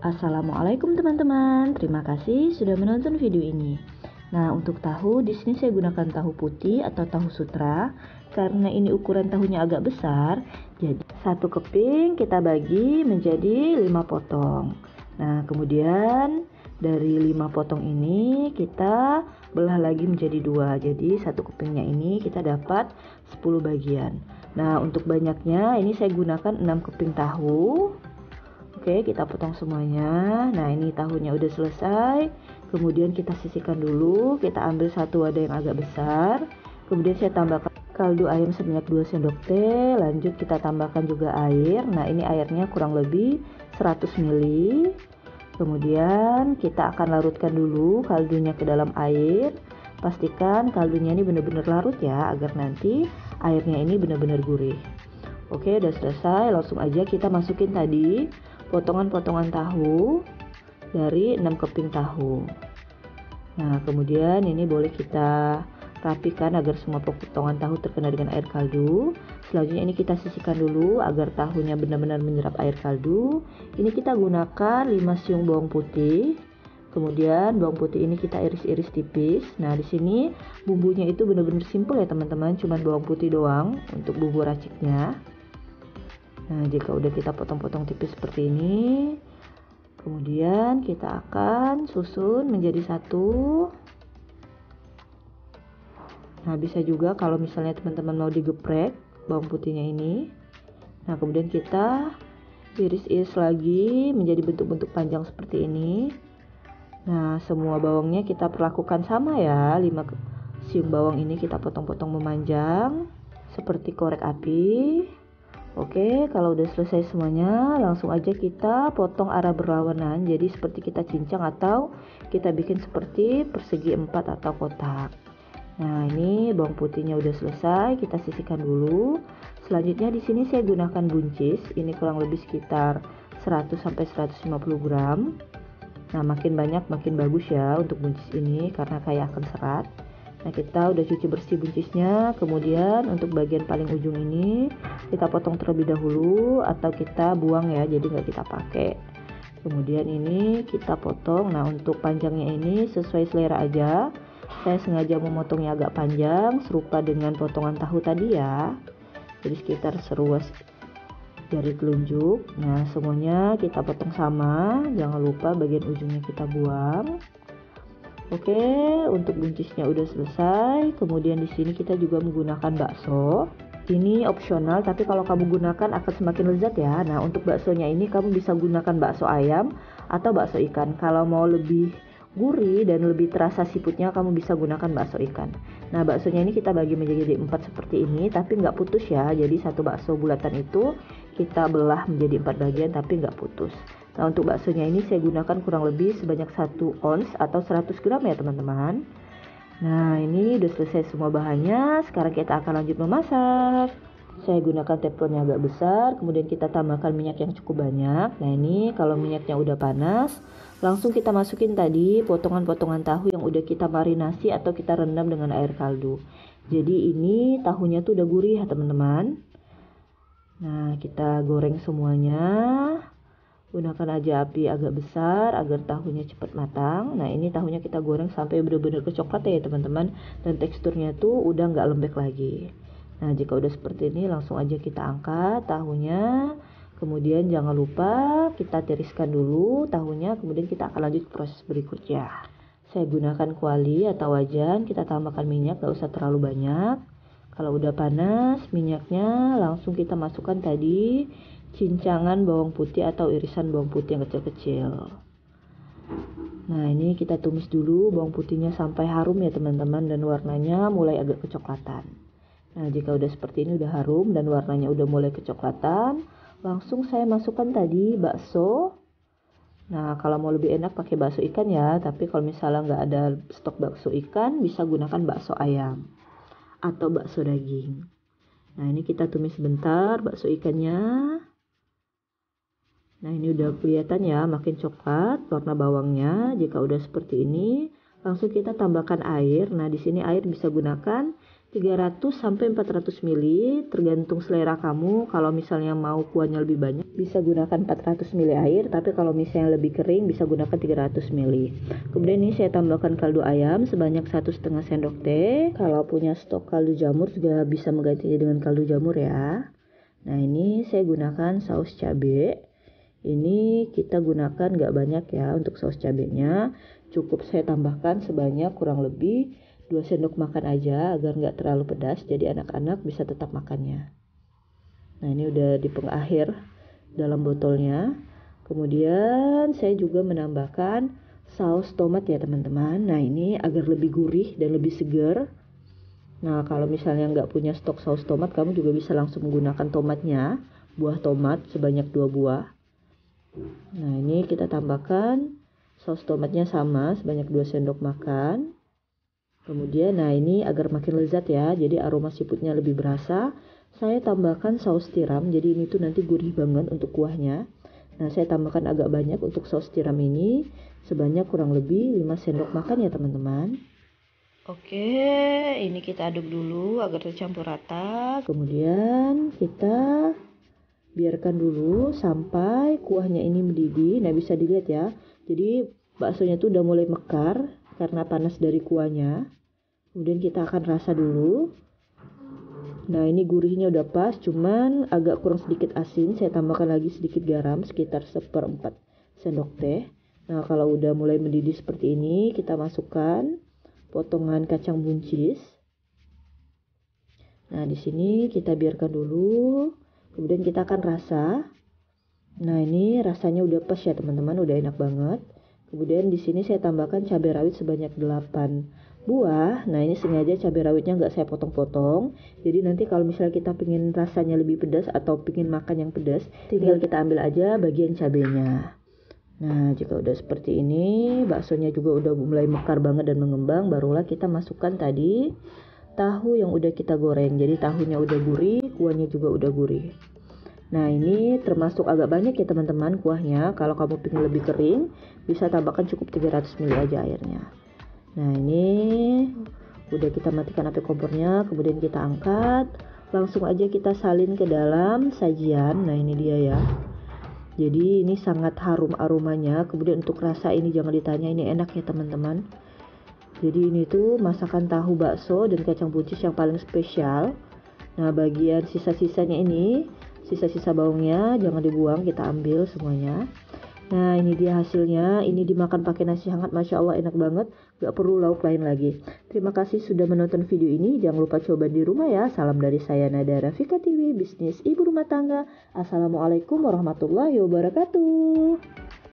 Assalamualaikum teman-teman, terima kasih sudah menonton video ini. Nah, untuk tahu di sini saya gunakan tahu putih atau tahu sutra karena ini ukuran tahunya agak besar. Jadi satu keping kita bagi menjadi 5 potong. Nah, kemudian dari 5 potong ini kita belah lagi menjadi 2. Jadi satu kepingnya ini kita dapat 10 bagian. Nah, untuk banyaknya ini saya gunakan 6 keping tahu. Oke, kita potong semuanya. Nah, ini tahunya udah selesai. Kemudian kita sisihkan dulu. Kita ambil satu wadah yang agak besar. Kemudian saya tambahkan kaldu ayam sebanyak 2 sendok teh. Lanjut kita tambahkan juga air. Nah, ini airnya kurang lebih 100 ml. Kemudian kita akan larutkan dulu kaldunya ke dalam air. Pastikan kaldunya ini benar-benar larut ya, agar nanti airnya ini benar-benar gurih. Oke, udah selesai. Langsung aja kita masukin tadi potongan-potongan tahu dari 6 keping tahu. Nah, kemudian ini boleh kita rapikan agar semua potongan tahu terkena dengan air kaldu. Selanjutnya ini kita sisihkan dulu agar tahunya benar-benar menyerap air kaldu. Ini kita gunakan 5 siung bawang putih. Kemudian bawang putih ini kita iris-iris tipis. Nah, di sini bumbunya itu benar-benar simpel ya teman-teman, cuman bawang putih doang untuk bumbu raciknya. Nah, jika udah kita potong-potong tipis seperti ini, kemudian kita akan susun menjadi satu. Nah, bisa juga kalau misalnya teman-teman mau digeprek bawang putihnya ini. Nah, kemudian kita iris-iris lagi menjadi bentuk-bentuk panjang seperti ini. Nah, semua bawangnya kita perlakukan sama ya. 5 siung bawang ini kita potong-potong memanjang seperti korek api. Oke, kalau udah selesai semuanya, langsung aja kita potong arah berlawanan. Jadi seperti kita cincang atau kita bikin seperti persegi 4 atau kotak. Nah, ini bawang putihnya udah selesai, kita sisihkan dulu. Selanjutnya di sini saya gunakan buncis. Ini kurang lebih sekitar 100 sampai 150 gram. Nah, makin banyak makin bagus ya untuk buncis ini karena kaya akan serat. Nah, kita udah cuci bersih buncisnya. Kemudian untuk bagian paling ujung ini kita potong terlebih dahulu atau kita buang ya, jadi nggak kita pakai. Kemudian ini kita potong. Nah, untuk panjangnya ini sesuai selera aja. Saya sengaja memotongnya agak panjang serupa dengan potongan tahu tadi ya. Jadi sekitar seruas jari telunjuk. Nah, semuanya kita potong sama, jangan lupa bagian ujungnya kita buang. Oke, untuk buncisnya udah selesai. Kemudian di sini kita juga menggunakan bakso. Ini opsional, tapi kalau kamu gunakan akan semakin lezat ya. Nah, untuk baksonya ini kamu bisa gunakan bakso ayam atau bakso ikan. Kalau mau lebih gurih dan lebih terasa siputnya, kamu bisa gunakan bakso ikan. Nah, baksonya ini kita bagi menjadi 4 seperti ini, tapi nggak putus ya. Jadi satu bakso bulatan itu kita belah menjadi 4 bagian, tapi nggak putus. Nah, untuk baksonya ini saya gunakan kurang lebih sebanyak 1 ons atau 100 gram ya teman-teman. Nah, ini udah selesai semua bahannya. Sekarang kita akan lanjut memasak. Saya gunakan teflon yang agak besar, kemudian kita tambahkan minyak yang cukup banyak. Nah, ini kalau minyaknya udah panas, langsung kita masukin tadi potongan-potongan tahu yang udah kita marinasi atau kita rendam dengan air kaldu. Jadi ini tahunya tuh udah gurih ya teman-teman. Nah, kita goreng semuanya. Gunakan aja api agak besar agar tahunya cepat matang. Nah, ini tahunya kita goreng sampai benar-benar kecoklat ya teman-teman, dan teksturnya tuh udah nggak lembek lagi. Nah, jika udah seperti ini langsung aja kita angkat tahunya. Kemudian jangan lupa kita tiriskan dulu tahunya, kemudian kita akan lanjut ke proses berikutnya. Saya gunakan kuali atau wajan, kita tambahkan minyak, gak usah terlalu banyak. Kalau udah panas minyaknya, langsung kita masukkan tadi cincangan bawang putih atau irisan bawang putih yang kecil-kecil. Nah, ini kita tumis dulu bawang putihnya sampai harum ya teman-teman, dan warnanya mulai agak kecoklatan. Nah, jika udah seperti ini, udah harum dan warnanya udah mulai kecoklatan, langsung saya masukkan tadi bakso. Nah, kalau mau lebih enak pakai bakso ikan ya, tapi kalau misalnya nggak ada stok bakso ikan, bisa gunakan bakso ayam atau bakso daging. Nah, ini kita tumis sebentar bakso ikannya. Nah, ini udah kelihatan ya makin coklat warna bawangnya. Jika udah seperti ini, langsung kita tambahkan air. Nah, di sini air bisa gunakan 300 sampai 400 ml tergantung selera kamu. Kalau misalnya mau kuahnya lebih banyak bisa gunakan 400 ml air, tapi kalau misalnya lebih kering bisa gunakan 300 ml. Kemudian ini saya tambahkan kaldu ayam sebanyak 1,5 sendok teh. Kalau punya stok kaldu jamur juga bisa menggantinya dengan kaldu jamur ya. Nah ini saya gunakan saus cabai. Ini kita gunakan nggak banyak ya untuk saus cabenya. Cukup saya tambahkan sebanyak kurang lebih 2 sendok makan aja agar nggak terlalu pedas, jadi anak-anak bisa tetap makannya. Nah ini udah di pengakhir dalam botolnya. Kemudian saya juga menambahkan saus tomat ya teman-teman. Nah ini agar lebih gurih dan lebih segar. Nah kalau misalnya nggak punya stok saus tomat, kamu juga bisa langsung menggunakan tomatnya, buah tomat sebanyak 2 buah. Nah ini kita tambahkan saus tomatnya sama sebanyak 2 sendok makan. Kemudian nah ini agar makin lezat ya, jadi aroma seafoodnya lebih berasa, saya tambahkan saus tiram. Jadi ini tuh nanti gurih banget untuk kuahnya. Nah saya tambahkan agak banyak untuk saus tiram ini, sebanyak kurang lebih 5 sendok makan ya teman-teman. Oke, ini kita aduk dulu agar tercampur rata. Kemudian kita biarkan dulu sampai kuahnya ini mendidih. Nah bisa dilihat ya, jadi baksonya tuh udah mulai mekar karena panas dari kuahnya. Kemudian kita akan rasa dulu. Nah ini gurihnya udah pas, cuman agak kurang sedikit asin. Saya tambahkan lagi sedikit garam, sekitar 1/4 sendok teh. Nah kalau udah mulai mendidih seperti ini, kita masukkan potongan kacang buncis. Nah di sini kita biarkan dulu. Kemudian kita akan rasa. Nah ini rasanya udah pas ya teman-teman, udah enak banget. Kemudian di sini saya tambahkan cabai rawit sebanyak 8 buah. Nah ini sengaja cabai rawitnya nggak saya potong-potong. Jadi nanti kalau misalnya kita pengen rasanya lebih pedas atau pengen makan yang pedas, tinggal kita ambil aja bagian cabainya. Nah jika udah seperti ini, baksonya juga udah mulai mekar banget dan mengembang, barulah kita masukkan tadi tahu yang udah kita goreng. Jadi tahunya udah gurih, kuahnya juga udah gurih. Nah ini termasuk agak banyak ya teman-teman kuahnya. Kalau kamu pengen lebih kering, bisa tambahkan cukup 300 ml aja airnya. Nah ini udah kita matikan api kompornya, kemudian kita angkat, langsung aja kita salin ke dalam sajian. Nah ini dia ya, jadi ini sangat harum aromanya. Kemudian untuk rasa ini jangan ditanya, ini enak ya teman-teman. Jadi ini tuh masakan tahu bakso dan kacang buncis yang paling spesial. Nah bagian sisa-sisanya ini, sisa-sisa bawangnya jangan dibuang, kita ambil semuanya. Nah ini dia hasilnya, ini dimakan pakai nasi hangat, Masya Allah enak banget, gak perlu lauk lain lagi. Terima kasih sudah menonton video ini, jangan lupa coba di rumah ya. Salam dari saya Nada Rafika TV, bisnis ibu rumah tangga. Assalamualaikum warahmatullahi wabarakatuh.